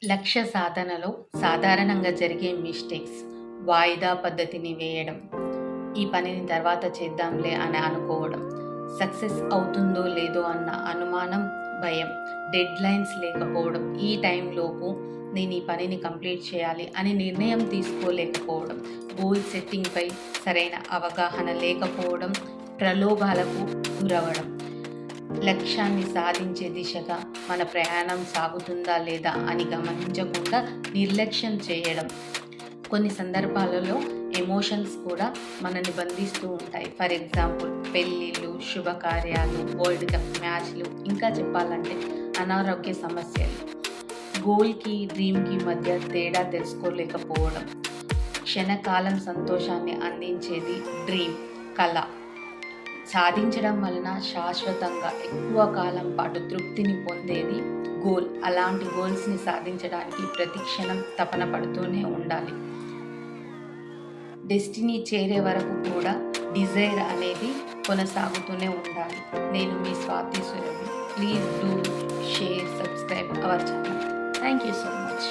లక్ష్య సాధనలో సాధారణంగా జరిగే మిస్టేక్స్ వాయిదా పద్ధతిని వేయడం, ఈ పనిని తర్వాత చేద్దాంలే అని అనుకోవడం, సక్సెస్ అవుతుందో లేదో అన్న అనుమానం, భయం, డెడ్ లైన్స్ లేకపోవడం, ఈ టైంలోపు నేను ఈ పనిని కంప్లీట్ చేయాలి అని నిర్ణయం తీసుకోలేకపోవడం, గోల్ సెట్టింగ్పై సరైన అవగాహన లేకపోవడం, ప్రలోభాలకు గురవడం, లక్ష్యాన్ని సాధించే దిశగా మన ప్రయాణం సాగుతుందా లేదా అని గమనించకుండా నిర్లక్ష్యం చేయడం. కొన్ని సందర్భాలలో ఎమోషన్స్ కూడా మనల్ని బంధిస్తూ ఉంటాయి. ఫర్ ఎగ్జాంపుల్ పెళ్ళిళ్ళు, శుభకార్యాలు, వరల్డ్ కప్ మ్యాచ్లు, ఇంకా చెప్పాలంటే అనారోగ్య సమస్యలు. గోల్కి డ్రీమ్కి మధ్య తేడా తెలుసుకోలేకపోవడం. క్షణకాలం సంతోషాన్ని అందించేది డ్రీమ్, కళ. సాధించడం వలన శాశ్వతంగా ఎక్కువ కాలం పాటు తృప్తిని పొందేది గోల్. అలాంటి గోల్స్ని సాధించడానికి ప్రతి క్షణం తపన పడుతూనే ఉండాలి. డెస్టినీ చేరే వరకు కూడా డిజైర్ అనేది కొనసాగుతూనే ఉండాలి. నేను మీ Swathi Surabhi. Please do share, subscribe our channel. Thank you so much.